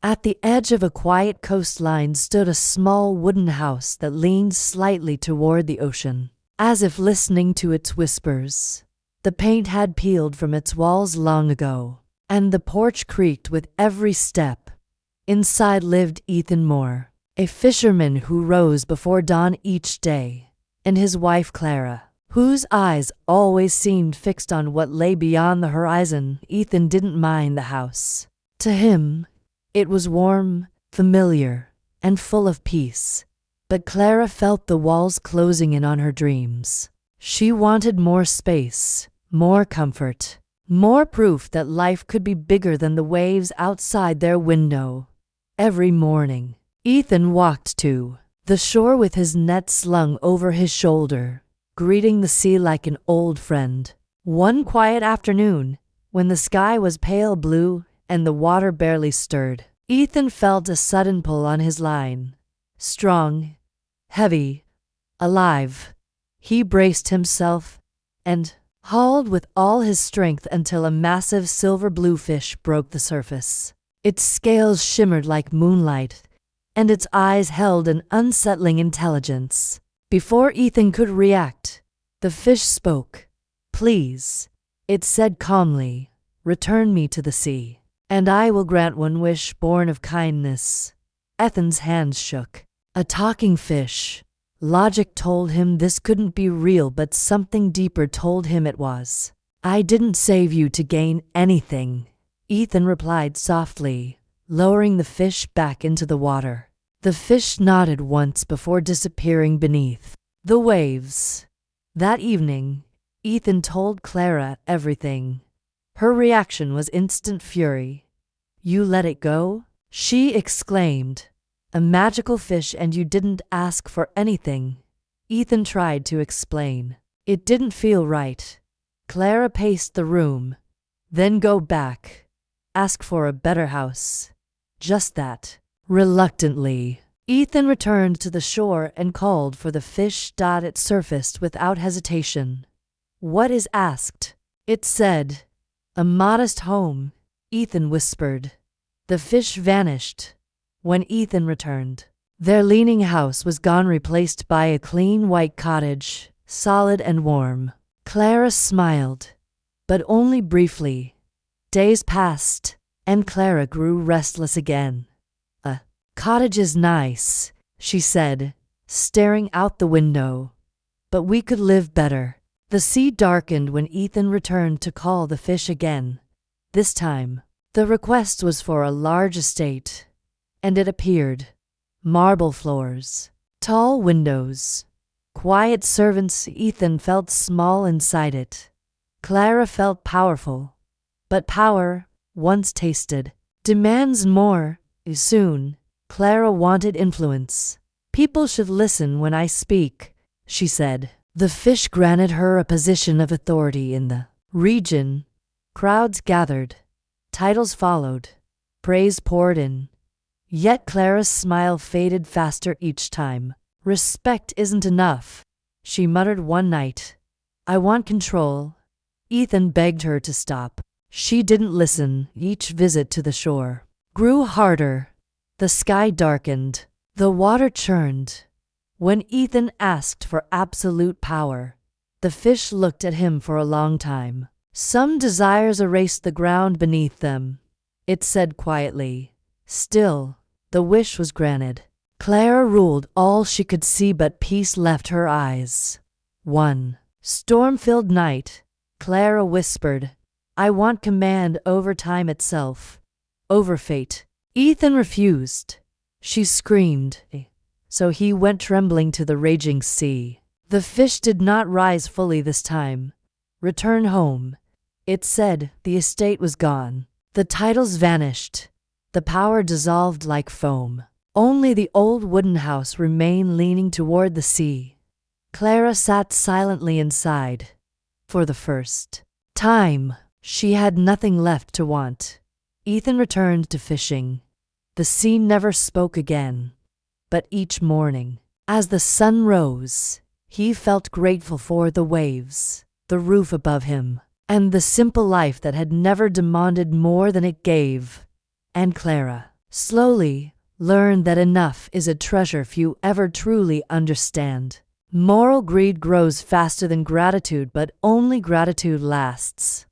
At the edge of a quiet coastline stood a small wooden house that leaned slightly toward the ocean, as if listening to its whispers. The paint had peeled from its walls long ago, and the porch creaked with every step. Inside lived Ethan Moore, a fisherman who rose before dawn each day, and his wife Clara, whose eyes always seemed fixed on what lay beyond the horizon. Ethan didn't mind the house. To him, it was warm, familiar, and full of peace. But Clara felt the walls closing in on her dreams. She wanted more space, more comfort, more proof that life could be bigger than the waves outside their window. Every morning, Ethan walked to the shore with his net slung over his shoulder, greeting the sea like an old friend. One quiet afternoon, when the sky was pale blue and the water barely stirred, Ethan felt a sudden pull on his line. Strong, heavy, alive. He braced himself and hauled with all his strength until a massive silver blue fish broke the surface. Its scales shimmered like moonlight, and its eyes held an unsettling intelligence. Before Ethan could react, the fish spoke. "Please," it said calmly, "return me to the sea, and I will grant one wish born of kindness." Ethan's hands shook. A talking fish. Logic told him this couldn't be real, but something deeper told him it was. "I didn't save you to gain anything," Ethan replied softly, lowering the fish back into the water. The fish nodded once before disappearing beneath the waves. That evening, Ethan told Clara everything. Her reaction was instant fury. "You let it go?" she exclaimed. "A magical fish and you didn't ask for anything." Ethan tried to explain. "It didn't feel right." Clara paced the room. "Then go back. Ask for a better house." "Just that." Reluctantly, Ethan returned to the shore and called for the fish. It surfaced without hesitation. "What is asked?" it said. "A modest home," Ethan whispered. The fish vanished. When Ethan returned, their leaning house was gone, replaced by a clean white cottage, solid and warm. Clara smiled, but only briefly. Days passed, and Clara grew restless again. "A cottage is nice," she said, staring out the window. "But we could live better." The sea darkened when Ethan returned to call the fish again. This time, the request was for a large estate, and it appeared. Marble floors, tall windows, quiet servants. Ethan felt small inside it. Clara felt powerful, but power, once tasted, demands more. Soon, Clara wanted influence. "People should listen when I speak," she said. The fish granted her a position of authority in the region. Crowds gathered. Titles followed. Praise poured in. Yet Clara's smile faded faster each time. "Respect isn't enough," she muttered one night. "I want control." Ethan begged her to stop. She didn't listen. Each visit to the shore grew harder. The sky darkened. The water churned. When Ethan asked for absolute power, the fish looked at him for a long time. Some desires erased the ground beneath them, it said quietly. Still, the wish was granted. Clara ruled all she could see, but peace left her eyes. One storm-filled night, Clara whispered, "I want command over time itself, over fate." Ethan refused. She screamed, so he went trembling to the raging sea. The fish did not rise fully this time. "Return home," it said. The estate was gone. The titles vanished. The power dissolved like foam. Only the old wooden house remained leaning toward the sea. Clara sat silently inside. For the first time, she had nothing left to want. Ethan returned to fishing. The sea never spoke again. But each morning, as the sun rose, he felt grateful for the waves, the roof above him, and the simple life that had never demanded more than it gave. And Clara, Slowly, learn that enough is a treasure few ever truly understand. Moral greed grows faster than gratitude, but only gratitude lasts.